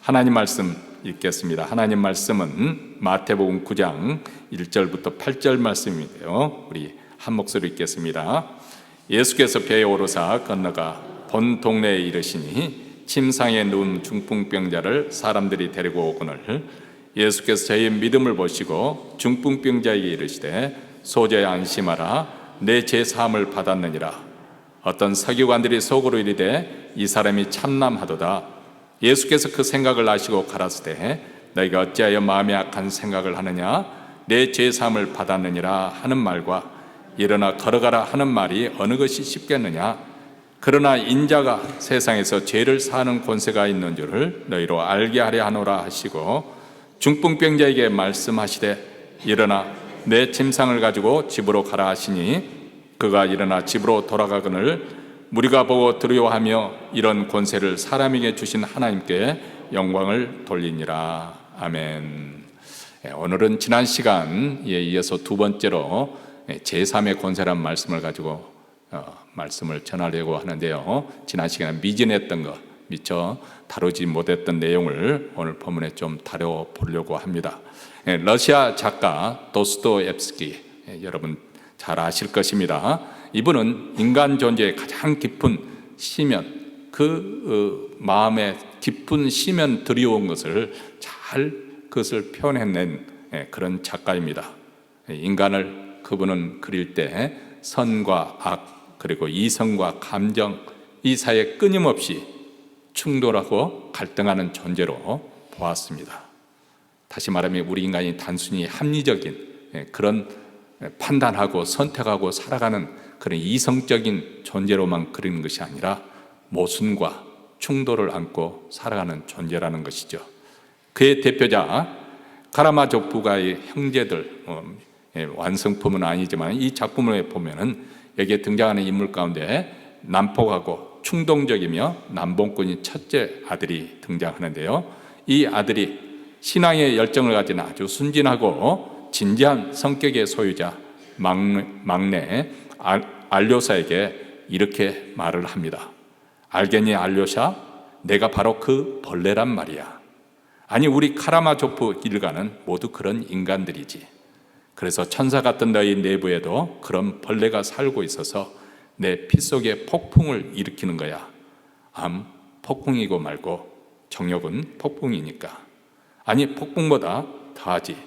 하나님 말씀 읽겠습니다. 하나님 말씀은 마태복음 9장 1절부터 8절 말씀인데요, 우리 한 목소리 읽겠습니다. 예수께서 배에 오르사 건너가 본 동네에 이르시니 침상에 누운 중풍병자를 사람들이 데리고 오거늘 예수께서 저의 믿음을 보시고 중풍병자에게 이르시되 소자야 안심하라, 내 죄 사함을 받았느니라. 어떤 서기관들이 속으로 이르되 이 사람이 참남하도다. 예수께서 그 생각을 아시고 가라사대 너희가 어찌하여 마음에 악한 생각을 하느냐, 내 죄 사함을 받았느니라 하는 말과 일어나 걸어가라 하는 말이 어느 것이 쉽겠느냐. 그러나 인자가 세상에서 죄를 사하는 권세가 있는 줄을 너희로 알게 하려 하노라 하시고 중풍병자에게 말씀하시되 일어나 내 침상을 가지고 집으로 가라 하시니 그가 일어나 집으로 돌아가거늘 무리가 보고 두려워하며 이런 권세를 사람에게 주신 하나님께 영광을 돌리니라. 아멘. 오늘은 지난 시간에 이어서 두 번째로 제3의 권세란 말씀을 가지고 말씀을 전하려고 하는데요, 지난 시간에 미진했던 것, 미처 다루지 못했던 내용을 오늘 본문에 좀 다뤄보려고 합니다. 러시아 작가 도스토옙스키, 여러분 잘 아실 것입니다. 이분은 인간 존재의 가장 깊은 시면, 그 마음의 깊은 시면 들여온 것을 잘 그것을 표현해낸 그런 작가입니다. 인간을 그분은 그릴 때 선과 악, 그리고 이성과 감정, 이 사이에 끊임없이 충돌하고 갈등하는 존재로 보았습니다. 다시 말하면 우리 인간이 단순히 합리적인 그런 판단하고 선택하고 살아가는 그런 이성적인 존재로만 그리는 것이 아니라 모순과 충돌을 안고 살아가는 존재라는 것이죠. 그의 대표자 카라마조프가의 형제들, 완성품은 아니지만 이 작품을 보면은 여기에 등장하는 인물 가운데 난폭하고 충동적이며 남봉꾼인 첫째 아들이 등장하는데요, 이 아들이 신앙의 열정을 가진 아주 순진하고 진지한 성격의 소유자 막내 알료사에게 이렇게 말을 합니다. 알겠니 알료사? 내가 바로 그 벌레란 말이야. 아니, 우리 카라마조프 일가는 모두 그런 인간들이지. 그래서 천사 같은 너희 내부에도 그런 벌레가 살고 있어서 내 피 속에 폭풍을 일으키는 거야. 암, 폭풍이고 말고 정욕은 폭풍이니까. 아니, 폭풍보다 더하지.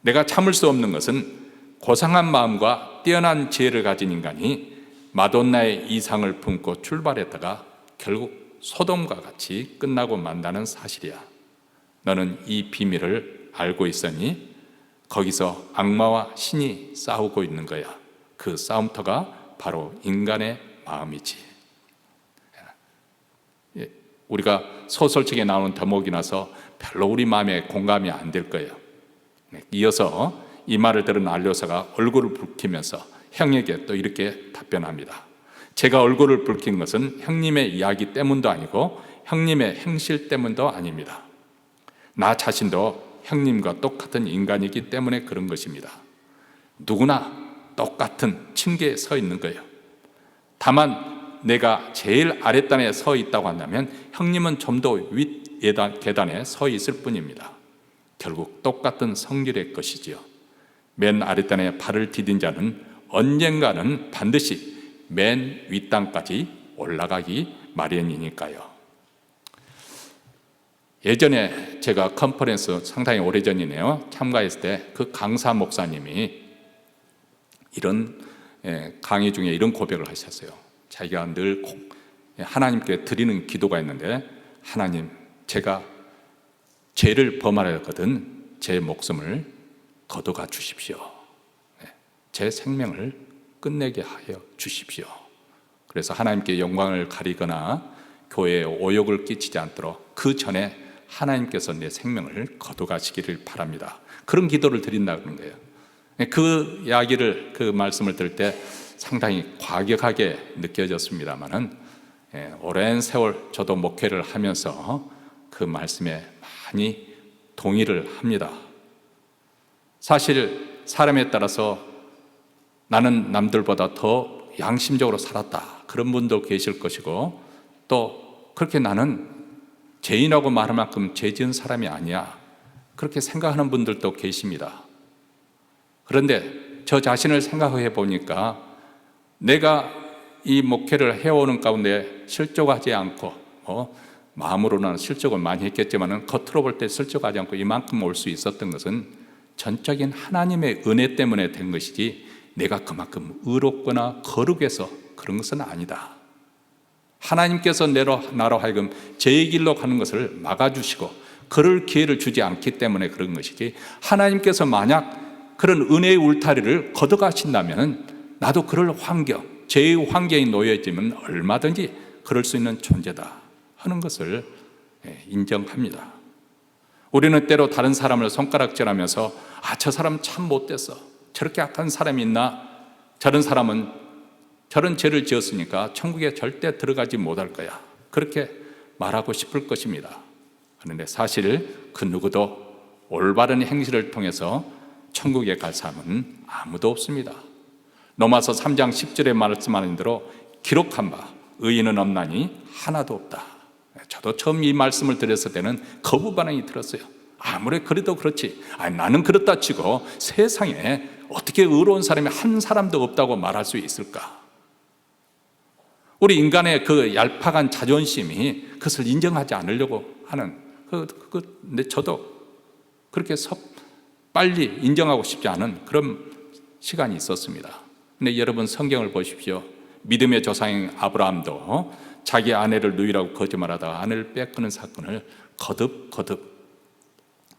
내가 참을 수 없는 것은 고상한 마음과 뛰어난 지혜를 가진 인간이 마돈나의 이상을 품고 출발했다가 결국 소돔과 같이 끝나고 만다는 사실이야. 너는 이 비밀을 알고 있었니? 거기서 악마와 신이 싸우고 있는 거야. 그 싸움터가 바로 인간의 마음이지. 우리가 소설책에 나오는 대목이라서 별로 우리 마음에 공감이 안 될 거예요. 이어서 이 말을 들은 알료사가 얼굴을 붉히면서 형에게 또 이렇게 답변합니다. 제가 얼굴을 붉힌 것은 형님의 이야기 때문도 아니고 형님의 행실 때문도 아닙니다. 나 자신도 형님과 똑같은 인간이기 때문에 그런 것입니다. 누구나 똑같은 층계에 서 있는 거예요. 다만 내가 제일 아랫단에 서 있다고 한다면 형님은 좀 더 윗 계단에 서 있을 뿐입니다. 결국 똑같은 성질의 것이지요. 맨 아랫단에 발을 디딘 자는 언젠가는 반드시 맨 윗단까지 올라가기 마련이니까요. 예전에 제가 컨퍼런스 상당히 오래전이네요, 참가했을 때 그 강사 목사님이 이런 강의 중에 이런 고백을 하셨어요. 자기가 늘 하나님께 드리는 기도가 있는데, 하나님, 제가 죄를 범하였거든 제 목숨을 거둬가 주십시오. 제 생명을 끝내게 하여 주십시오. 그래서 하나님께 영광을 가리거나 교회에 오욕을 끼치지 않도록 그 전에 하나님께서 내 생명을 거둬가시기를 바랍니다. 그런 기도를 드린다는 거예요. 그 이야기를, 그 말씀을 들을 때 상당히 과격하게 느껴졌습니다만은, 오랜 세월 저도 목회를 하면서 그 말씀에 많이 동의를 합니다. 사실 사람에 따라서 나는 남들보다 더 양심적으로 살았다, 그런 분도 계실 것이고, 또 그렇게 나는 죄인이라고 말할 만큼 죄 지은 사람이 아니야, 그렇게 생각하는 분들도 계십니다. 그런데 저 자신을 생각해 보니까 내가 이 목회를 해오는 가운데 실족하지 않고 마음으로는 실족을 많이 했겠지만 겉으로 볼 때 실족하지 않고 이만큼 올 수 있었던 것은 전적인 하나님의 은혜 때문에 된 것이지 내가 그만큼 의롭거나 거룩해서 그런 것은 아니다. 하나님께서 나로 하여금 제 길로 가는 것을 막아주시고 그럴 기회를 주지 않기 때문에 그런 것이지, 하나님께서 만약 그런 은혜의 울타리를 걷어가신다면 나도 그럴 환경, 죄의 환경에 놓여있지만 얼마든지 그럴 수 있는 존재다 하는 것을 인정합니다. 우리는 때로 다른 사람을 손가락질하면서 저 사람 참 못됐어, 저렇게 악한 사람이 있나, 저런 사람은 저런 죄를 지었으니까 천국에 절대 들어가지 못할 거야, 그렇게 말하고 싶을 것입니다. 그런데 사실 그 누구도 올바른 행실을 통해서 천국에 갈 사람은 아무도 없습니다. 로마서 3장 10절에 말씀하는 대로 기록한 바 의인은 없나니 하나도 없다. 저도 처음 이 말씀을 드렸을 때는 거부 반응이 들었어요. 아무리 그래도 그렇지, 나는 그렇다 치고 세상에 어떻게 의로운 사람이 한 사람도 없다고 말할 수 있을까? 우리 인간의 그 얄팍한 자존심이 그것을 인정하지 않으려고 하는 근데 저도 그렇게 빨리 인정하고 싶지 않은 그런 시간이 있었습니다. 근데 여러분, 성경을 보십시오. 믿음의 조상인 아브라함도 자기 아내를 누이라고 거짓말하다가 아내를 빼앗기는 사건을 거듭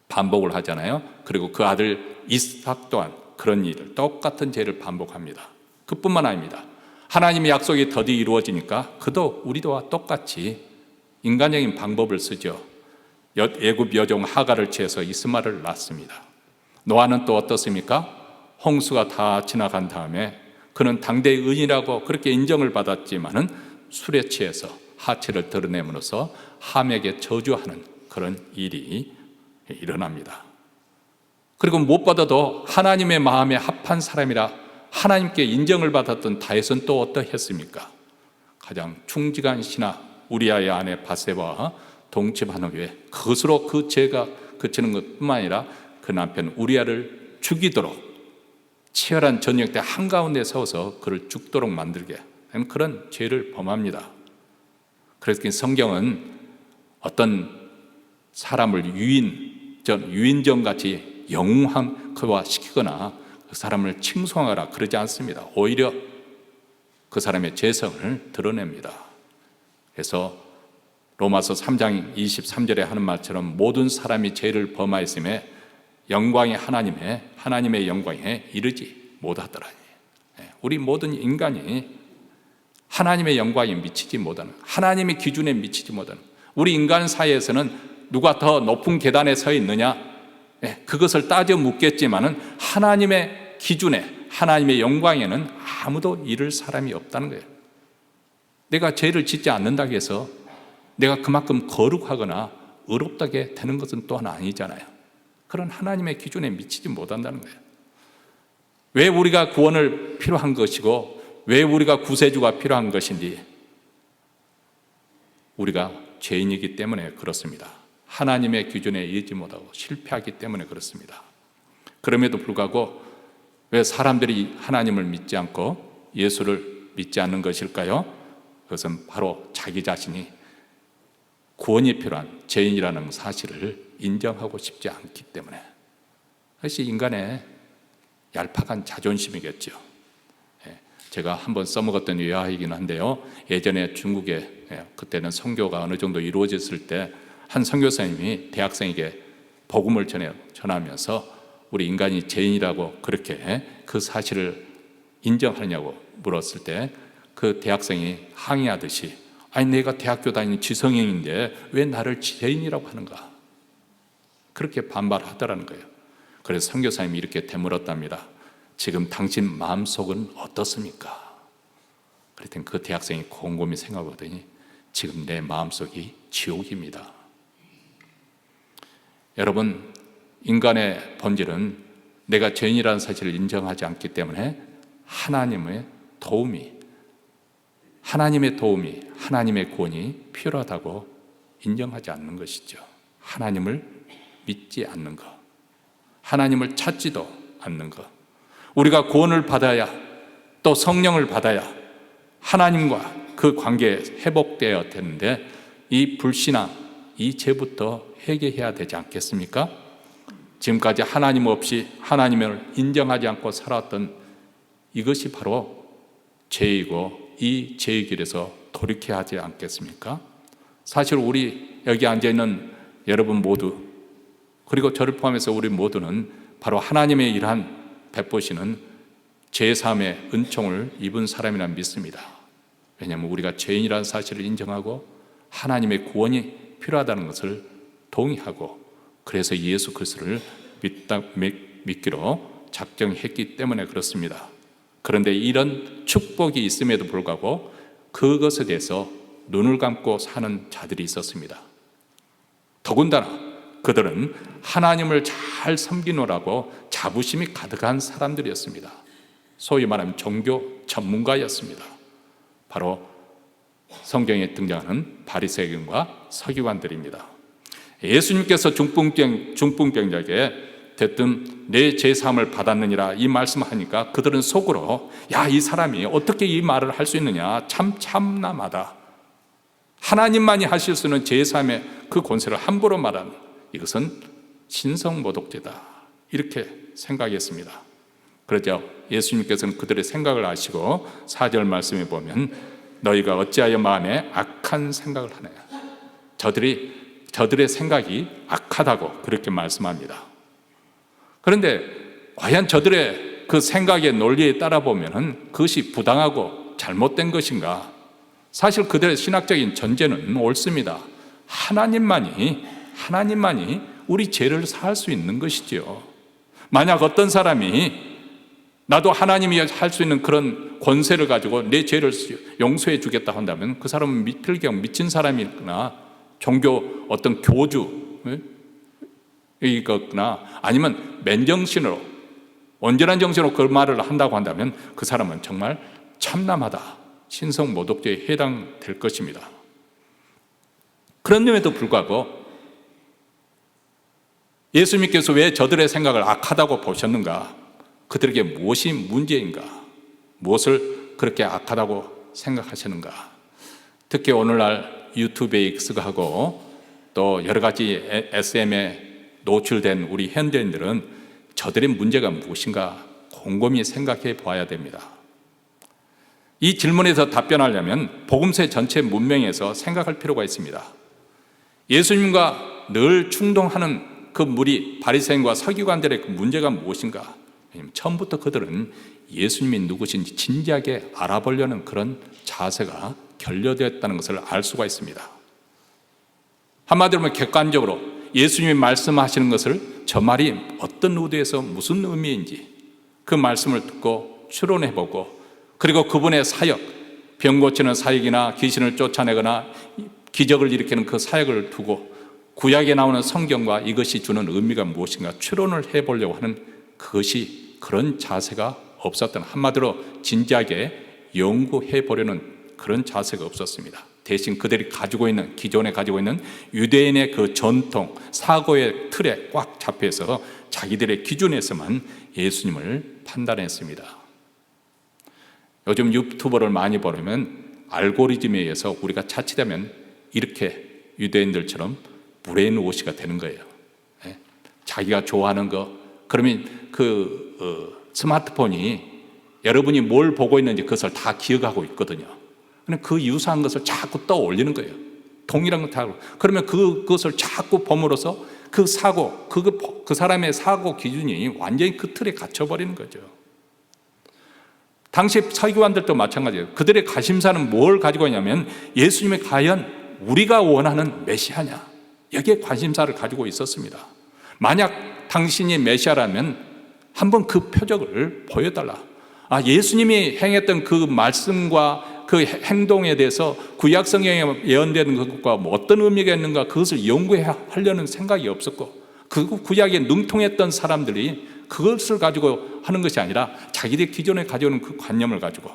반복을 하잖아요. 그리고 그 아들 이삭 또한 그런 일을, 똑같은 죄를 반복합니다. 그뿐만 아닙니다. 하나님의 약속이 더디 이루어지니까 그도 우리와 똑같이 인간적인 방법을 쓰죠. 애굽 여종 하갈을 취해서 이스마엘을 낳습니다. 노아는 또 어떻습니까? 홍수가 다 지나간 다음에 그는 당대의 의인이라고 그렇게 인정을 받았지만은 술에 취해서 하체를 드러내므로써 함에게 저주하는 그런 일이 일어납니다. 그리고 무엇보다도 하나님의 마음에 합한 사람이라 하나님께 인정을 받았던 다윗은 또 어떠했습니까? 가장 충직한 신하 우리아의 아내 바세바와 동침한 후에 그것으로 그 죄가 그치는 것뿐만 아니라 그 남편 우리아를 죽이도록 치열한 전쟁 때 한가운데 세워서 그를 죽도록 만들게 하는 그런 죄를 범합니다. 그래서 성경은 어떤 사람을 유인전같이 영웅화시키거나 그 사람을 칭송하라 그러지 않습니다. 오히려 그 사람의 죄성을 드러냅니다. 그래서 로마서 3장 23절에 하는 말처럼 모든 사람이 죄를 범하였음에 영광이 하나님의 영광에 이르지 못하더라니. 우리 모든 인간이 하나님의 영광에 미치지 못하는, 하나님의 기준에 미치지 못하는, 우리 인간 사이에서는 누가 더 높은 계단에 서 있느냐, 그것을 따져 묻겠지만은 하나님의 기준에, 하나님의 영광에는 아무도 이를 사람이 없다는 거예요. 내가 죄를 짓지 않는다고 해서 내가 그만큼 거룩하거나 의롭다게 되는 것은 또한 아니잖아요. 그런 하나님의 기준에 미치지 못한다는 거예요. 왜 우리가 구원을 필요한 것이고 왜 우리가 구세주가 필요한 것인지, 우리가 죄인이기 때문에 그렇습니다. 하나님의 기준에 이르지 못하고 실패하기 때문에 그렇습니다. 그럼에도 불구하고 왜 사람들이 하나님을 믿지 않고 예수를 믿지 않는 것일까요? 그것은 바로 자기 자신이 구원이 필요한 죄인이라는 사실을 인정하고 싶지 않기 때문에, 그것이 인간의 얄팍한 자존심이겠죠. 제가 한번 써먹었던 유화이긴 한데요, 예전에 중국에 그때는 선교가 어느 정도 이루어졌을 때 한 선교사님이 대학생에게 복음을 전하면서 우리 인간이 죄인이라고 그렇게 그 사실을 인정하느냐고 물었을 때 그 대학생이 항의하듯이, 내가 대학교 다니는 지성인인데 왜 나를 죄인이라고 하는가, 그렇게 반발하더라는 거예요. 그래서 선교사님이 이렇게 되물었답니다. 지금 당신 마음속은 어떻습니까? 그랬더니 그 대학생이 곰곰이 생각하더니 지금 내 마음속이 지옥입니다. 여러분, 인간의 본질은 내가 죄인이라는 사실을 인정하지 않기 때문에 하나님의 도움이, 하나님의 구원이 필요하다고 인정하지 않는 것이죠. 하나님을 믿지 않는 것, 하나님을 찾지도 않는 것. 우리가 구원을 받아야, 또 성령을 받아야 하나님과 그 관계 회복되어야 되는데, 이 불신앙, 이 죄부터 해결해야 되지 않겠습니까? 지금까지 하나님 없이 하나님을 인정하지 않고 살았던 이것이 바로 죄이고, 이 죄의 길에서 돌이켜야 하지 않겠습니까? 사실 우리 여기 앉아있는 여러분 모두, 그리고 저를 포함해서 우리 모두는 바로 하나님의 일한 베푸시는 죄사함의 은총을 입은 사람이라 믿습니다. 왜냐하면 우리가 죄인이라는 사실을 인정하고 하나님의 구원이 필요하다는 것을 동의하고, 그래서 예수 그리스도를 믿기로 작정했기 때문에 그렇습니다. 그런데 이런 축복이 있음에도 불구하고 그것에 대해서 눈을 감고 사는 자들이 있었습니다. 더군다나 그들은 하나님을 잘 섬기느라고 자부심이 가득한 사람들이었습니다. 소위 말하면 종교 전문가였습니다. 바로 성경에 등장하는 바리새인과 서기관들입니다. 예수님께서 중풍병자에게 대뜸 내 죄사함을 받았느니라 이 말씀을 하니까 그들은 속으로, 야, 이 사람이 어떻게 이 말을 할 수 있느냐, 참 참남하다. 하나님만이 하실 수 있는 죄사함의 그 권세를 함부로 말하는 이것은 신성모독죄다, 이렇게 생각했습니다. 그러자 예수님께서는 그들의 생각을 아시고 4절 말씀에 보면, 너희가 어찌하여 마음에 악한 생각을 하느냐. 저들의 생각이 악하다고 그렇게 말씀합니다. 그런데 과연 저들의 그 생각의 논리에 따라 보면 그것이 부당하고 잘못된 것인가? 사실 그들의 신학적인 전제는 옳습니다. 하나님만이 우리 죄를 사할 수 있는 것이지요. 만약 어떤 사람이 나도 하나님이 할 수 있는 그런 권세를 가지고 내 죄를 용서해 주겠다 한다면 그 사람은 필경 미친 사람이거나 종교 어떤 교주이거나 아니면 맨정신으로 온전한 정신으로 그 말을 한다고 한다면 그 사람은 정말 참남하다, 신성모독죄에 해당될 것입니다. 그런데도 불구하고 예수님께서 왜 저들의 생각을 악하다고 보셨는가? 그들에게 무엇이 문제인가? 무엇을 그렇게 악하다고 생각하시는가? 특히 오늘날 유튜브에 익숙하고 또 여러 가지 SM에 노출된 우리 현대인들은 저들의 문제가 무엇인가 곰곰이 생각해 봐야 됩니다. 이 질문에서 답변하려면 복음서 전체 문명에서 생각할 필요가 있습니다. 예수님과 늘 충동하는 그 무리 바리새인과 서기관들의 그 문제가 무엇인가? 왜냐하면 처음부터 그들은 예수님이 누구신지 진지하게 알아보려는 그런 자세가 결여되었다는 것을 알 수가 있습니다. 한마디로 하면 객관적으로 예수님이 말씀하시는 것을 저 말이 어떤 의도에서 무슨 의미인지 그 말씀을 듣고 추론해보고, 그리고 그분의 사역, 병 고치는 사역이나 귀신을 쫓아내거나 기적을 일으키는 그 사역을 두고 구약에 나오는 성경과 이것이 주는 의미가 무엇인가 추론을 해보려고 하는 그런 자세가 없었던, 한마디로 진지하게 연구해보려는 그런 자세가 없었습니다. 대신 그들이 기존에 가지고 있는 유대인의 그 전통, 사고의 틀에 꽉 잡혀서 자기들의 기준에서만 예수님을 판단했습니다. 요즘 유튜버를 많이 보려면 알고리즘에 의해서 우리가 자칫하면 이렇게 유대인들처럼 브레인워시가 되는 거예요. 자기가 좋아하는 거, 그러면 스마트폰이 여러분이 뭘 보고 있는지 그것을 다 기억하고 있거든요. 그 유사한 것을 자꾸 떠올리는 거예요. 동일한 것 다. 그러면 그것을 자꾸 봄으로써 그 사고, 그 사람의 사고 기준이 완전히 그 틀에 갇혀버리는 거죠. 당시 서기관들도 마찬가지예요. 그들의 가심사는 뭘 가지고 있냐면 예수님이 과연 우리가 원하는 메시아냐, 여기에 관심사를 가지고 있었습니다. 만약 당신이 메시아라면 한번 그 표적을 보여달라. 예수님이 행했던 그 말씀과 그 행동에 대해서 구약 성경에 예언되는 것과 어떤 의미가 있는가, 그것을 연구하려는 생각이 없었고, 그 구약에 능통했던 사람들이 그것을 가지고 하는 것이 아니라 자기들이 기존에 가져오는 그 관념을 가지고,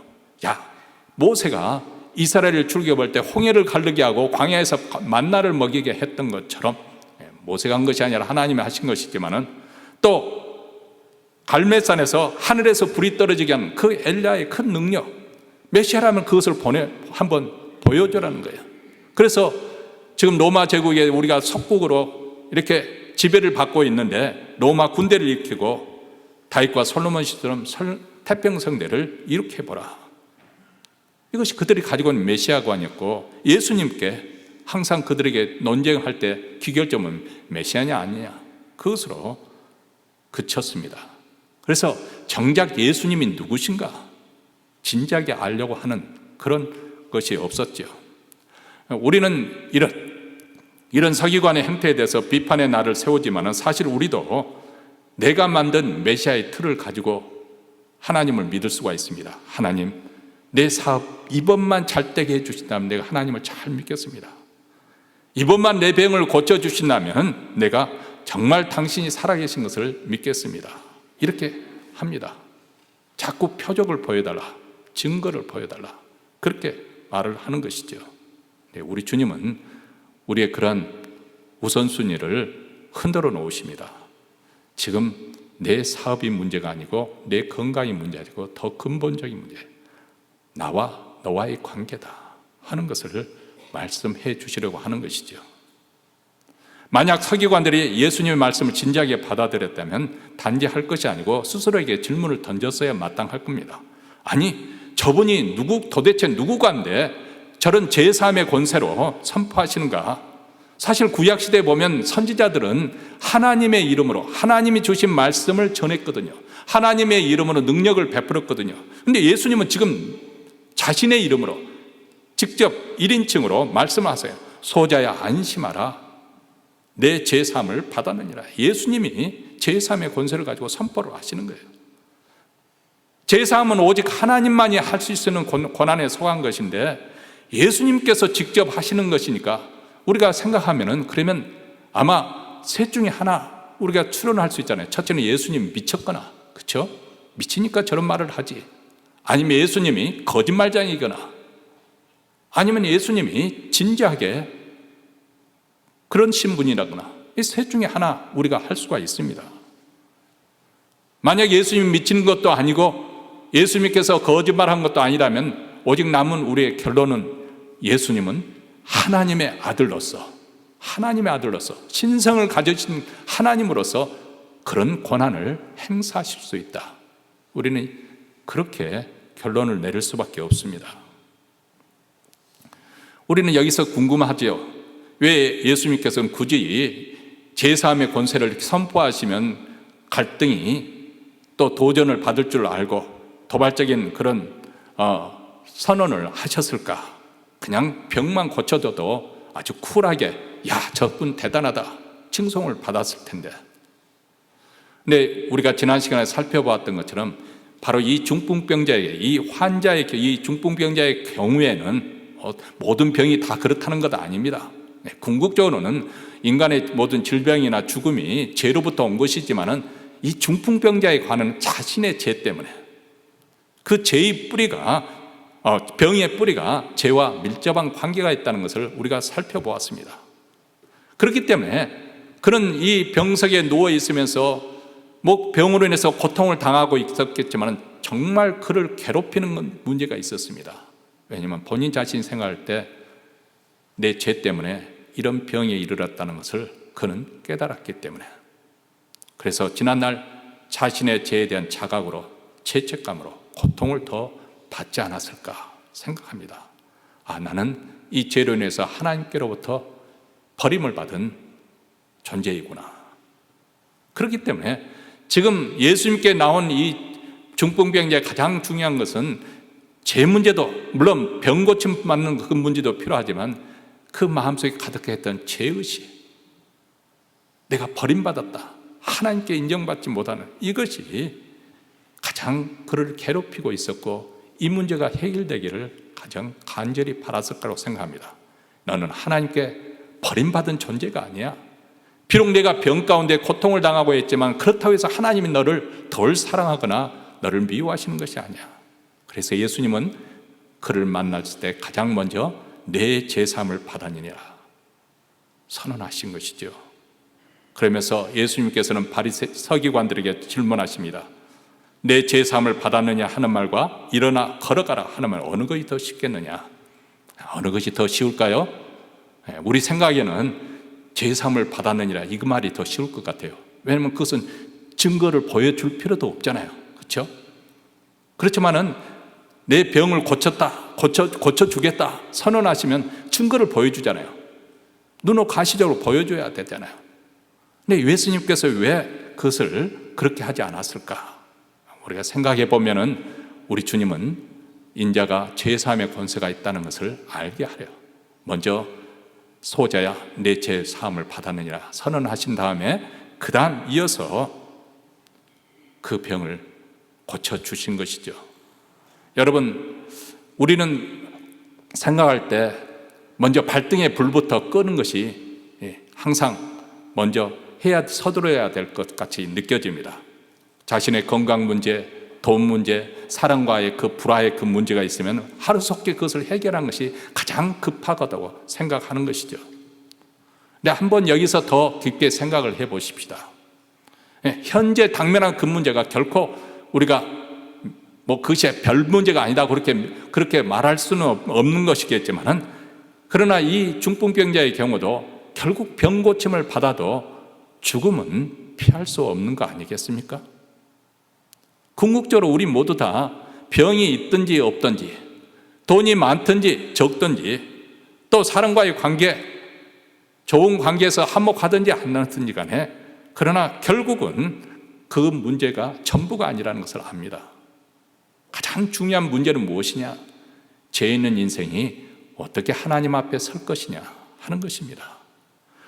모세가 이스라엘을 출애굽할 때 홍해를 가르게 하고 광야에서 만나를 먹이게 했던 것처럼, 모세가 한 것이 아니라 하나님이 하신 것이지만은, 또 갈멜산에서 하늘에서 불이 떨어지게 한 그 엘리야의 큰 능력, 메시아라면 그것을 한번 보여주라는 거예요. 그래서 지금 로마 제국에 우리가 속국으로 이렇게 지배를 받고 있는데, 로마 군대를 일으키고 다윗과 솔로몬 시처럼 태평성대를 일으켜보라. 이것이 그들이 가지고 있는 메시아관이었고, 예수님께 항상 그들에게 논쟁할 때 기결점은 메시아냐 아니냐, 그것으로 그쳤습니다. 그래서 정작 예수님이 누구신가 진작에 알려고 하는 그런 것이 없었죠. 우리는 이런 서기관의 행태에 대해서 비판의 날을 세우지만, 사실 우리도 내가 만든 메시아의 틀을 가지고 하나님을 믿을 수가 있습니다. 하나님, 내 사업 이번만 잘 되게 해주신다면 내가 하나님을 잘 믿겠습니다. 이번만 내 병을 고쳐주신다면 내가 정말 당신이 살아계신 것을 믿겠습니다. 이렇게 합니다. 자꾸 표적을 보여달라, 증거를 보여달라, 그렇게 말을 하는 것이죠. 우리 주님은 우리의 그러한 우선순위를 흔들어 놓으십니다. 지금 내 사업이 문제가 아니고 내 건강이 문제이고 더 근본적인 문제, 나와 너와의 관계다 하는 것을 말씀해 주시려고 하는 것이죠. 만약 서기관들이 예수님의 말씀을 진지하게 받아들였다면 단지 할 것이 아니고 스스로에게 질문을 던졌어야 마땅할 겁니다. 아니, 저분이 도대체 누구간데 저런 제3의 권세로 선포하시는가? 사실 구약시대에 보면 선지자들은 하나님의 이름으로 하나님이 주신 말씀을 전했거든요. 하나님의 이름으로 능력을 베풀었거든요. 그런데 예수님은 지금 자신의 이름으로 직접 1인칭으로 말씀하세요. 소자야 안심하라, 내 제3을 받았느니라. 예수님이 제3의 권세를 가지고 선포를 하시는 거예요. 제3은 오직 하나님만이 할 수 있는 권한에 속한 것인데, 예수님께서 직접 하시는 것이니까 우리가 생각하면은, 그러면 아마 셋 중에 하나 우리가 추론할 수 있잖아요. 첫째는 예수님 미쳤거나, 그렇죠? 미치니까 저런 말을 하지. 아니면 예수님이 거짓말장이거나, 아니면 예수님이 진지하게 그런 신분이라거나, 이 셋 중에 하나 우리가 할 수가 있습니다. 만약 예수님이 미치는 것도 아니고 예수님께서 거짓말한 것도 아니라면 오직 남은 우리의 결론은 예수님은 하나님의 아들로서 신성을 가지신 하나님으로서 그런 권한을 행사하실 수 있다. 우리는 그렇게 결론을 내릴 수밖에 없습니다. 우리는 여기서 궁금하죠. 왜 예수님께서는 굳이 제3의 권세를 선포하시면 갈등이 또 도전을 받을 줄 알고 도발적인 그런 선언을 하셨을까? 그냥 병만 고쳐줘도 아주 쿨하게, 야, 저분 대단하다, 칭송을 받았을 텐데. 근데 우리가 지난 시간에 살펴보았던 것처럼 바로 이 중풍병자의, 이 중풍병자의 경우에는 모든 병이 다 그렇다는 것 아닙니다. 궁극적으로는 인간의 모든 질병이나 죽음이 죄로부터 온 것이지만은, 이 중풍병자에 관한 자신의 죄 때문에, 그 죄의 뿌리가, 병의 뿌리가 죄와 밀접한 관계가 있다는 것을 우리가 살펴보았습니다. 그렇기 때문에 그는 이 병석에 누워 있으면서 병으로 인해서 고통을 당하고 있었겠지만 정말 그를 괴롭히는 문제가 있었습니다. 왜냐하면 본인 자신이 생각할 때 내 죄 때문에 이런 병에 이르렀다는 것을 그는 깨달았기 때문에, 그래서 지난날 자신의 죄에 대한 자각으로, 죄책감으로 고통을 더 받지 않았을까 생각합니다. 나는 이 죄로 인해서 하나님께로부터 버림을 받은 존재이구나. 그렇기 때문에 지금 예수님께 나온 이 중풍병자의 가장 중요한 것은 죄 문제도, 물론 병 고침 받는 그 문제도 필요하지만 그 마음속에 가득했던 죄의식, 내가 버림받았다, 하나님께 인정받지 못하는 이것이 가장 그를 괴롭히고 있었고, 이 문제가 해결되기를 가장 간절히 바랐을 거라고 생각합니다. 너는 하나님께 버림받은 존재가 아니야. 비록 내가 병 가운데 고통을 당하고 있지만 그렇다고 해서 하나님이 너를 덜 사랑하거나 너를 미워하시는 것이 아니야. 그래서 예수님은 그를 만났을 때 가장 먼저 내 제사함을 받았느니라 선언하신 것이죠. 그러면서 예수님께서는 서기관들에게 질문하십니다. 내 제사함을 받았느냐 하는 말과 일어나 걸어가라 하는 말, 어느 것이 더 쉽겠느냐? 어느 것이 더 쉬울까요? 우리 생각에는 제사함을 받았느니라 이 말이 더 쉬울 것 같아요. 왜냐하면 그것은 증거를 보여줄 필요도 없잖아요. 그렇죠? 그렇지만은 내 병을 고쳐주겠다 선언하시면 증거를 보여주잖아요. 눈으로 가시적으로 보여줘야 되잖아요. 근데 예수님께서 왜 그것을 그렇게 하지 않았을까? 우리가 생각해 보면은 우리 주님은 인자가 죄사함의 권세가 있다는 것을 알게 하려 먼저 소자야 내 죄 사함을 받았느니라 선언하신 다음에 그 다음 이어서 그 병을 고쳐주신 것이죠. 여러분, 우리는 생각할 때 먼저 발등에 불부터 끄는 것이 항상 먼저 서두러야 될 것 같이 느껴집니다. 자신의 건강 문제, 돈 문제, 사랑과의 그 불화의 그 문제가 있으면 하루속히 그것을 해결하는 것이 가장 급하다고 생각하는 것이죠. 근데 한번 여기서 더 깊게 생각을 해 보십시다. 현재 당면한 그 문제가 결코 우리가 그것이 별 문제가 아니다 그렇게 말할 수는 없는 것이겠지만은, 그러나 이 중풍병자의 경우도 결국 병 고침을 받아도 죽음은 피할 수 없는 거 아니겠습니까? 궁극적으로 우리 모두 다 병이 있든지 없든지, 돈이 많든지 적든지, 또 사람과의 관계, 좋은 관계에서 한몫하든지 안 하든지 간에, 그러나 결국은 그 문제가 전부가 아니라는 것을 압니다. 가장 중요한 문제는 무엇이냐? 죄 있는 인생이 어떻게 하나님 앞에 설 것이냐 하는 것입니다.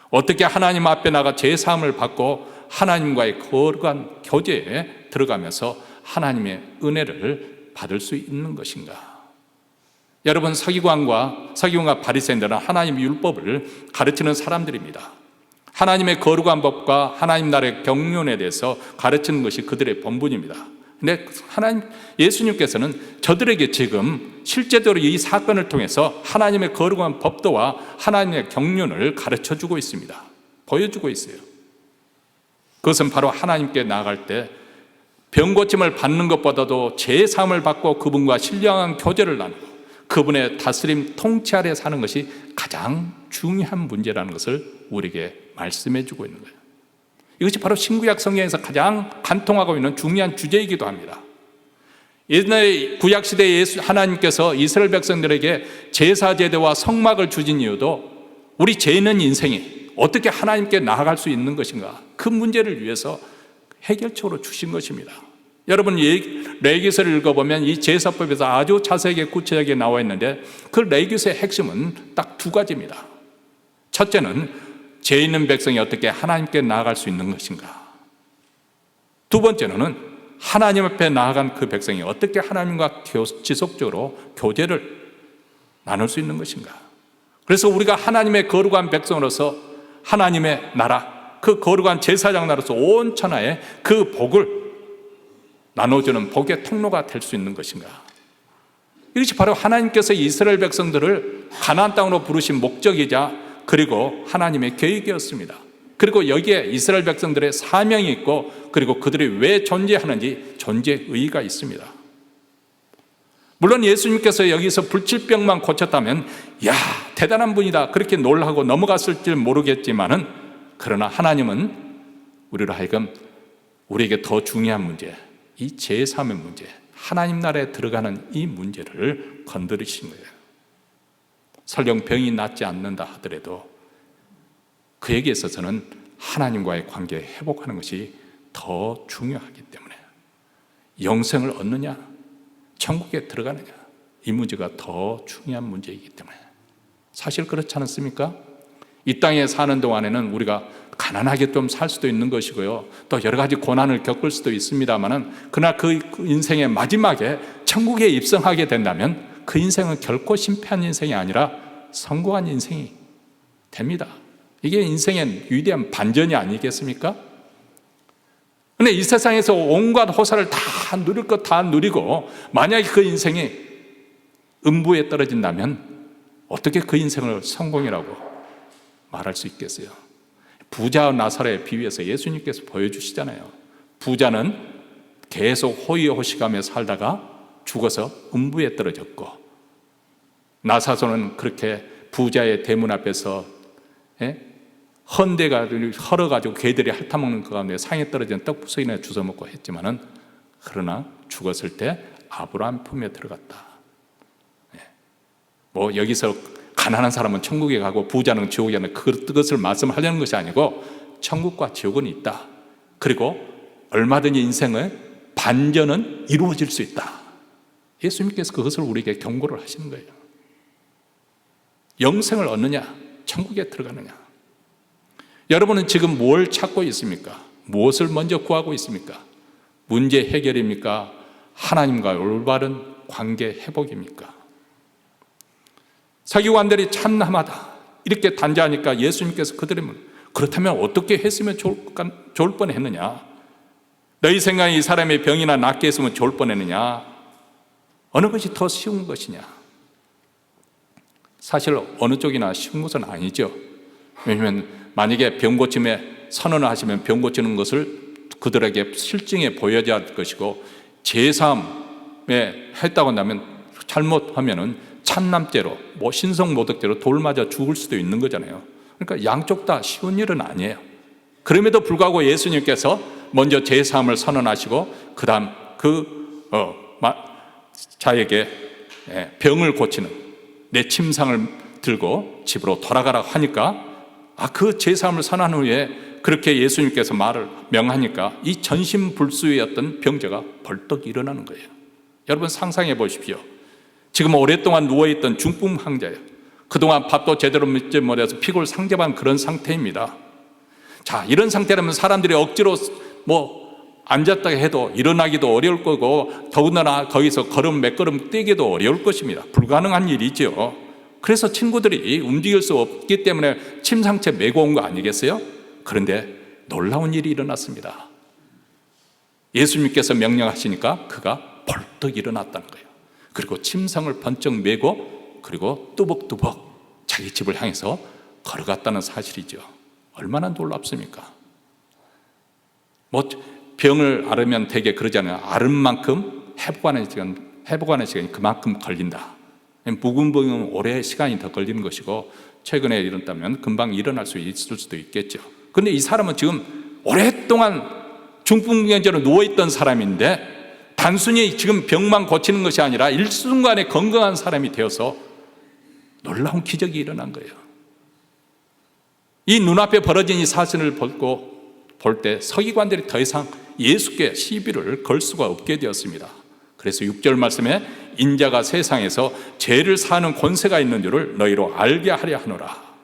어떻게 하나님 앞에 나가 죄 사함을 받고 하나님과의 거룩한 교제에 들어가면서 하나님의 은혜를 받을 수 있는 것인가? 여러분, 서기관과 바리새인들은 하나님 율법을 가르치는 사람들입니다. 하나님의 거룩한 법과 하나님 나라의 경륜에 대해서 가르치는 것이 그들의 본분입니다. 근데 예수님께서는 저들에게 지금 실제적으로 이 사건을 통해서 하나님의 거룩한 법도와 하나님의 경륜을 가르쳐주고 있습니다. 보여주고 있어요. 그것은 바로 하나님께 나아갈 때 병 고침을 받는 것보다도 죄 사함을 받고 그분과 신령한 교제를 나누고 그분의 다스림 통치 아래 사는 것이 가장 중요한 문제라는 것을 우리에게 말씀해 주고 있는 거예요. 이것이 바로 신구약 성경에서 가장 간통하고 있는 중요한 주제이기도 합니다. 옛날 구약시대에 하나님께서 이스라엘 백성들에게 제사제대와 성막을 주신 이유도 우리 죄 있는 인생이 어떻게 하나님께 나아갈 수 있는 것인가, 그 문제를 위해서 해결책으로 주신 것입니다. 여러분, 레위기서를 읽어보면 이 제사법에서 아주 자세하게 구체적으로 나와 있는데, 그 레위기서의 핵심은 딱 두 가지입니다. 첫째는 죄 있는 백성이 어떻게 하나님께 나아갈 수 있는 것인가. 두 번째는 하나님 앞에 나아간 그 백성이 어떻게 하나님과 지속적으로 교제를 나눌 수 있는 것인가. 그래서 우리가 하나님의 거룩한 백성으로서 하나님의 나라, 그 거룩한 제사장 나라로서 온 천하에 그 복을 나눠주는 복의 통로가 될 수 있는 것인가. 이것이 바로 하나님께서 이스라엘 백성들을 가나안 땅으로 부르신 목적이자 그리고 하나님의 계획이었습니다. 그리고 여기에 이스라엘 백성들의 사명이 있고, 그리고 그들이 왜 존재하는지 존재 의의가 있습니다. 물론 예수님께서 여기서 불치병만 고쳤다면 야, 대단한 분이다 그렇게 놀라고 넘어갔을지 모르겠지만은, 그러나 하나님은 우리로 하여금 우리에게 더 중요한 문제, 이 죄사함의 문제, 하나님 나라에 들어가는 이 문제를 건드리신 거예요. 설령 병이 낫지 않는다 하더라도 그에게 있어서는 하나님과의 관계에 회복하는 것이 더 중요하기 때문에, 영생을 얻느냐 천국에 들어가느냐, 이 문제가 더 중요한 문제이기 때문에, 사실 그렇지 않습니까? 이 땅에 사는 동안에는 우리가 가난하게 좀 살 수도 있는 것이고요, 또 여러 가지 고난을 겪을 수도 있습니다만은, 그러나 그 인생의 마지막에 천국에 입성하게 된다면 그 인생은 결코 실패한 인생이 아니라 성공한 인생이 됩니다. 이게 인생의 위대한 반전이 아니겠습니까? 그런데 이 세상에서 온갖 호사를 다 누릴 것 다 누리고, 만약에 그 인생이 음부에 떨어진다면 어떻게 그 인생을 성공이라고 말할 수 있겠어요? 부자 나사로의 비유에서 예수님께서 보여주시잖아요. 부자는 계속 호의호식하며 살다가 죽어서 음부에 떨어졌고, 나사로는 그렇게 부자의 대문 앞에서 헐어가지고 개들이 핥아먹는 그 가운데 상에 떨어진 떡부서이나 주워먹고 했지만은, 그러나 죽었을 때 아브라함 품에 들어갔다. 뭐 여기서 가난한 사람은 천국에 가고 부자는 지옥에 가는 그것을 말씀하려는 것이 아니고, 천국과 지옥은 있다. 그리고 얼마든지 인생의 반전은 이루어질 수 있다. 예수님께서 그것을 우리에게 경고를 하시는 거예요. 영생을 얻느냐, 천국에 들어가느냐. 여러분은 지금 뭘 찾고 있습니까? 무엇을 먼저 구하고 있습니까? 문제 해결입니까? 하나님과 올바른 관계 회복입니까? 서기관들이 참남하다 이렇게 단죄하니까 예수님께서 그들의 문, 그렇다면 어떻게 했으면 좋을 뻔했느냐? 너희 생각에 이 사람의 병이나 낫게 했으면 좋을 뻔했느냐? 어느 것이 더 쉬운 것이냐? 사실 어느 쪽이나 쉬운 것은 아니죠. 왜냐하면 만약에 병 고침에 선언을 하시면 병 고치는 것을 그들에게 실증에 보여야 할 것이고, 제3에 했다고 한다면 잘못하면은 참남죄로, 뭐 신성모독죄로 돌 맞아 죽을 수도 있는 거잖아요. 그러니까 양쪽 다 쉬운 일은 아니에요. 그럼에도 불구하고 예수님께서 먼저 제3을 선언하시고 그 다음 자에게 병을 고치는 내 침상을 들고 집으로 돌아가라고 하니까, 그 제3을 선언한 후에 그렇게 예수님께서 말을 명하니까 이 전신불수의 어떤 병자가 벌떡 일어나는 거예요. 여러분 상상해 보십시오. 지금 오랫동안 누워있던 중풍 환자예요. 그동안 밥도 제대로 먹지 못해서 피골상접한 그런 상태입니다. 자, 이런 상태라면 사람들이 억지로 앉았다 해도 일어나기도 어려울 거고, 더군다나 거기서 몇 걸음 뛰기도 어려울 것입니다. 불가능한 일이죠. 그래서 친구들이 움직일 수 없기 때문에 침상채 메고 온 거 아니겠어요? 그런데 놀라운 일이 일어났습니다. 예수님께서 명령하시니까 그가 벌떡 일어났다는 거예요. 그리고 침상을 번쩍 메고 그리고 뚜벅뚜벅 자기 집을 향해서 걸어갔다는 사실이죠. 얼마나 놀랍습니까? 병을 앓으면 되게 그러잖아요. 앓은 만큼 회복하는 시간이 그만큼 걸린다. 묵은병은 오래 시간이 더 걸리는 것이고, 최근에 일어났다면 금방 일어날 수 있을 수도 있겠죠. 그런데 이 사람은 지금 오랫동안 중풍병자로 누워있던 사람인데, 단순히 지금 병만 고치는 것이 아니라 일순간에 건강한 사람이 되어서 놀라운 기적이 일어난 거예요. 이 눈앞에 벌어진 이 사진을 볼 때 서기관들이 더 이상 예수께 시비를 걸 수가 없게 되었습니다. 그래서 6절 말씀에 인자가 세상에서 죄를 사하는 권세가 있는 줄을 너희로 알게 하려 하노라.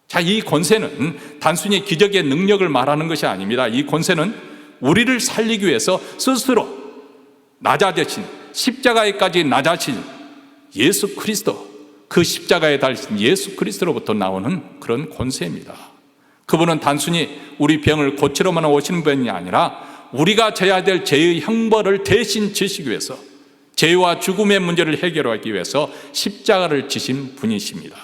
자, 이 권세는 단순히 기적의 능력을 말하는 것이 아닙니다. 이 권세는 우리를 살리기 위해서 스스로 낮아지신, 십자가에까지 낮아진 예수 그리스도, 그 십자가에 달리신 예수 그리스도로부터 나오는 그런 권세입니다. 그분은 단순히 우리 병을 고치러만 오시는 분이 아니라 우리가 져야 될 죄의 형벌을 대신 지시기 위해서, 죄와 죽음의 문제를 해결하기 위해서 십자가를 지신 분이십니다.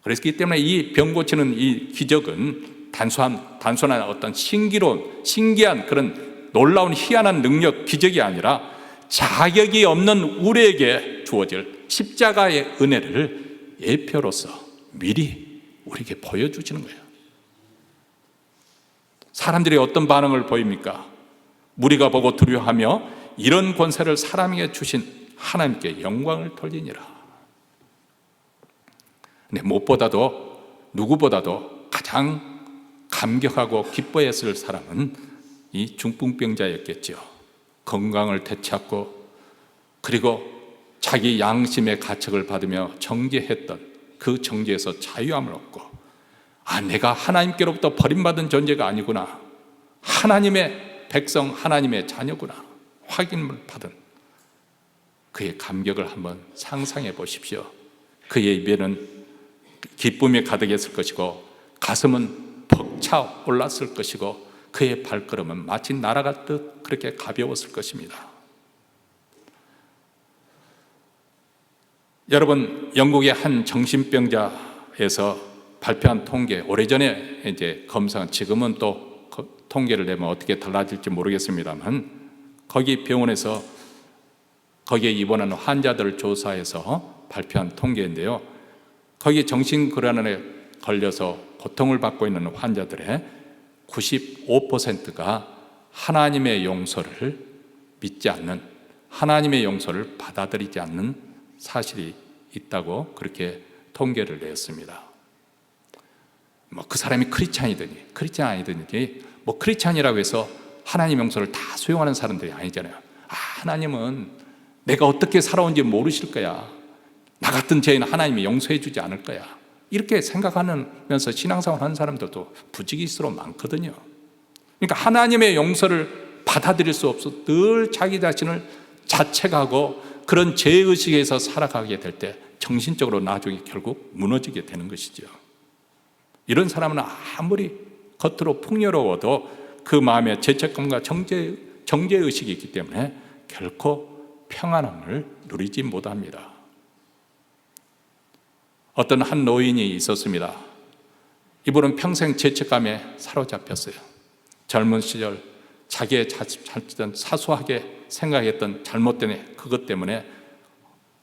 그렇기 때문에 이 병 고치는 이 기적은 단순한 어떤 신기한 그런 놀라운 희한한 능력, 기적이 아니라 자격이 없는 우리에게 주어질 십자가의 은혜를 예표로서 미리 우리에게 보여주시는 거예요. 사람들이 어떤 반응을 보입니까? 무리가 보고 두려워하며 이런 권세를 사람에게 주신 하나님께 영광을 돌리니라. 근데 누구보다도 가장 감격하고 기뻐했을 사람은 이 중풍병자였겠죠. 건강을 되찾고 그리고 자기 양심의 가책을 받으며 정죄했던 그 정죄에서 자유함을 얻고, 내가 하나님께로부터 버림받은 존재가 아니구나, 하나님의 백성, 하나님의 자녀구나 확인을 받은 그의 감격을 한번 상상해 보십시오. 그의 입에는 기쁨이 가득했을 것이고 가슴은 벅차 올랐을 것이고 그의 발걸음은 마치 날아갈 듯 그렇게 가벼웠을 것입니다. 여러분, 영국의 한 정신병자에서 발표한 통계, 오래전에 이제 검사한, 지금은 또 통계를 내면 어떻게 달라질지 모르겠습니다만, 거기 병원에서 거기에 입원하는 환자들을 조사해서 발표한 통계인데요, 거기 정신질환에 걸려서 고통을 받고 있는 환자들의 95%가 하나님의 용서를 믿지 않는, 하나님의 용서를 받아들이지 않는 사실이 있다고 그렇게 통계를 내었습니다. 그 사람이 크리스찬이든지 크리스찬 아니든지, 크리스찬이라고 해서 하나님 용서를 다 수용하는 사람들이 아니잖아요. 하나님은 내가 어떻게 살아온지 모르실 거야, 나 같은 죄인 하나님이 용서해 주지 않을 거야, 이렇게 생각하면서 신앙생활 하는 사람들도 부지기수로 많거든요. 그러니까 하나님의 용서를 받아들일 수 없어 늘 자기 자신을 자책하고 그런 죄의식에서 살아가게 될 때 정신적으로 나중에 결국 무너지게 되는 것이죠. 이런 사람은 아무리 겉으로 풍요로워도 그 마음에 죄책감과 정죄의식이 있기 때문에 결코 평안함을 누리지 못합니다. 어떤 한 노인이 있었습니다. 이분은 평생 죄책감에 사로잡혔어요. 젊은 시절 자기의 사소하게 생각했던 잘못된 그것 때문에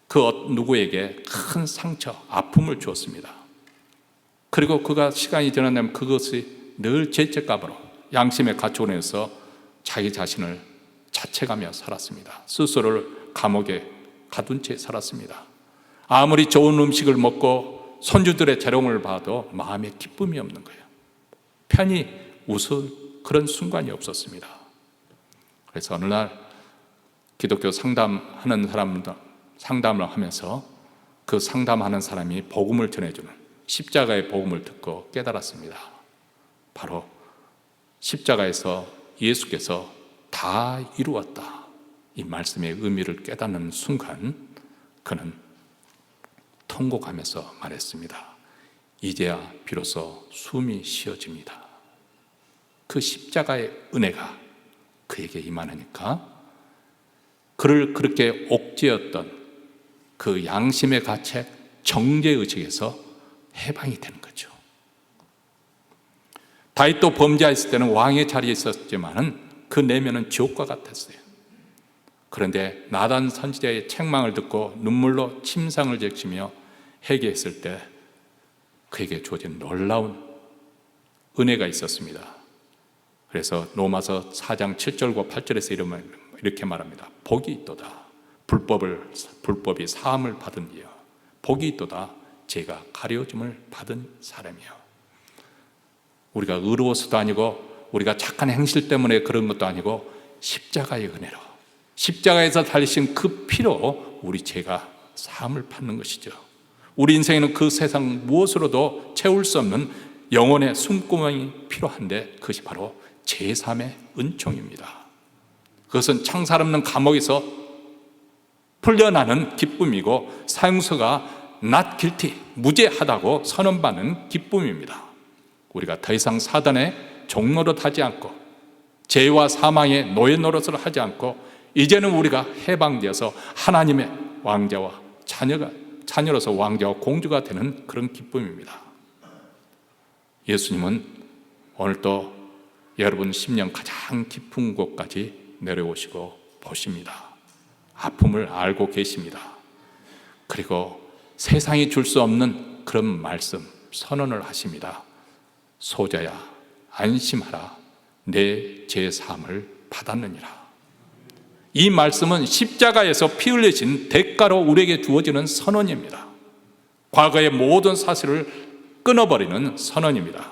그 누구에게 큰 상처, 아픔을 주었습니다. 그리고 그가 시간이 지나면 그것이 늘 죄책감으로 양심의 가축원에서 자기 자신을 자책하며 살았습니다. 스스로를 감옥에 가둔 채 살았습니다. 아무리 좋은 음식을 먹고 손주들의 재롱을 봐도 마음에 기쁨이 없는 거예요. 편히 웃을 그런 순간이 없었습니다. 그래서 어느 날 기독교 상담하는 사람들 상담을 하면서 그 상담하는 사람이 복음을 전해주는 십자가의 복음을 듣고 깨달았습니다. 바로 십자가에서 예수께서 다 이루었다, 이 말씀의 의미를 깨닫는 순간 그는 통곡하면서 말했습니다. 이제야 비로소 숨이 쉬어집니다. 그 십자가의 은혜가 그에게 임하니까 그를 그렇게 옥죄었던 그 양심의 가책, 정죄의식에서 해방이 되는 거죠. 다윗도 범죄했을 때는 왕의 자리에 있었지만 그 내면은 지옥과 같았어요. 그런데 나단 선지자의 책망을 듣고 눈물로 침상을 적시며 회개했을 때 그에게 주어진 놀라운 은혜가 있었습니다. 그래서 로마서 4장 7절과 8절에서 이렇게 말합니다. 복이 있도다. 불법이 사함을 받은 이여. 복이 있도다. 죄가 가려짐을 받은 사람이여. 우리가 의로워서도 아니고 우리가 착한 행실 때문에 그런 것도 아니고 십자가의 은혜로, 십자가에서 달리신 그 피로 우리 죄가 사함을 받는 것이죠. 우리 인생에는 그 세상 무엇으로도 채울 수 없는 영혼의 숨구멍이 필요한데 그것이 바로 제3의 은총입니다. 그것은 창살 없는 감옥에서 풀려나는 기쁨이고 사형서가 not guilty, 무죄하다고 선언받는 기쁨입니다. 우리가 더 이상 사단의 종노릇하지 않고 죄와 사망의 노예 노릇을 하지 않고 이제는 우리가 해방되어서 하나님의 왕자와 자녀로서 왕자와 공주가 되는 그런 기쁨입니다. 예수님은 오늘도 여러분 심령 가장 깊은 곳까지 내려오시고 보십니다. 아픔을 알고 계십니다. 그리고 세상이 줄 수 없는 그런 말씀 선언을 하십니다. 소자야 안심하라, 내 죄사함을 받았느니라. 이 말씀은 십자가에서 피 흘리신 대가로 우리에게 주어지는 선언입니다. 과거의 모든 사실을 끊어버리는 선언입니다.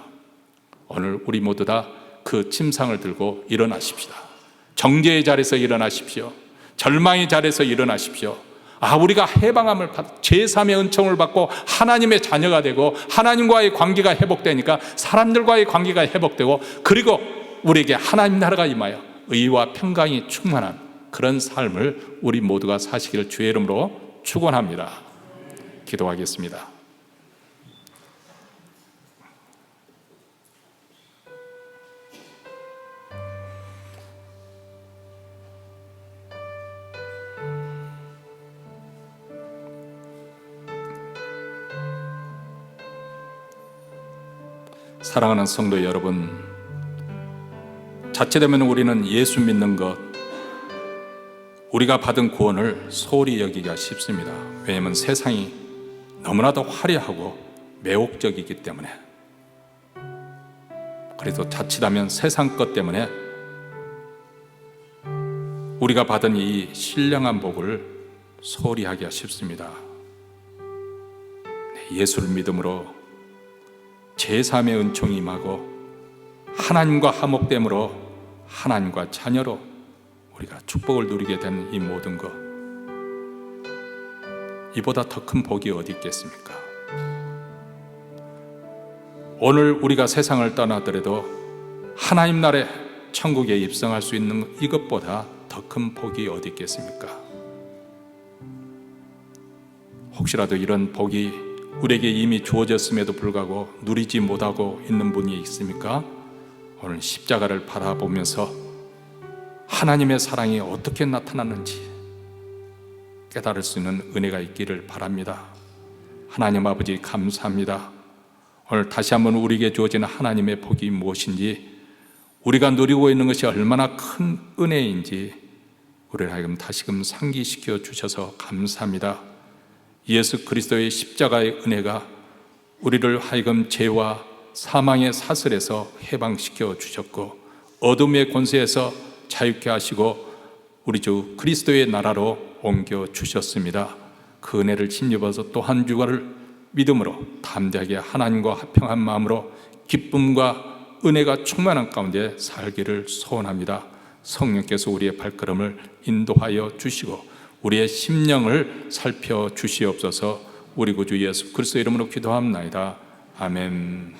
오늘 우리 모두 다 그 침상을 들고 일어나십시다. 정죄의 자리에서 일어나십시오. 절망의 자리에서 일어나십시오. 우리가 해방함을 받고 제3의 은총을 받고 하나님의 자녀가 되고 하나님과의 관계가 회복되니까 사람들과의 관계가 회복되고 그리고 우리에게 하나님 나라가 임하여 의와 평강이 충만한 그런 삶을 우리 모두가 사시기를 주의 이름으로 축원합니다. 기도하겠습니다. 사랑하는 성도 여러분, 자칫하면 우리는 예수 믿는 것, 우리가 받은 구원을 소홀히 여기기가 쉽습니다. 왜냐하면 세상이 너무나도 화려하고 매혹적이기 때문에. 그래도 자칫하면 세상 것 때문에 우리가 받은 이 신령한 복을 소홀히 하기가 쉽습니다. 예수를 믿음으로 제3의 은총이 임하고 하나님과 화목됨으로 하나님과 자녀로 우리가 축복을 누리게 된 이 모든 것, 이보다 더 큰 복이 어디 있겠습니까? 오늘 우리가 세상을 떠나더라도 하나님 나라에 천국에 입성할 수 있는 이것보다 더 큰 복이 어디 있겠습니까? 혹시라도 이런 복이 우리에게 이미 주어졌음에도 불구하고 누리지 못하고 있는 분이 있습니까? 오늘 십자가를 바라보면서 하나님의 사랑이 어떻게 나타났는지 깨달을 수 있는 은혜가 있기를 바랍니다. 하나님 아버지 감사합니다. 오늘 다시 한번 우리에게 주어지는 하나님의 복이 무엇인지, 우리가 누리고 있는 것이 얼마나 큰 은혜인지 우리를 하여금 다시금 상기시켜 주셔서 감사합니다. 예수 그리스도의 십자가의 은혜가 우리를 하여금 죄와 사망의 사슬에서 해방시켜 주셨고 어둠의 권세에서 자유케 하시고 우리 주 그리스도의 나라로 옮겨 주셨습니다. 그 은혜를 힘입어서 또 한 주간을 믿음으로 담대하게 하나님과 화평한 마음으로 기쁨과 은혜가 충만한 가운데 살기를 소원합니다. 성령께서 우리의 발걸음을 인도하여 주시고 우리의 심령을 살펴 주시옵소서. 우리 구주 예수 그리스도 이름으로 기도합나이다. 아멘.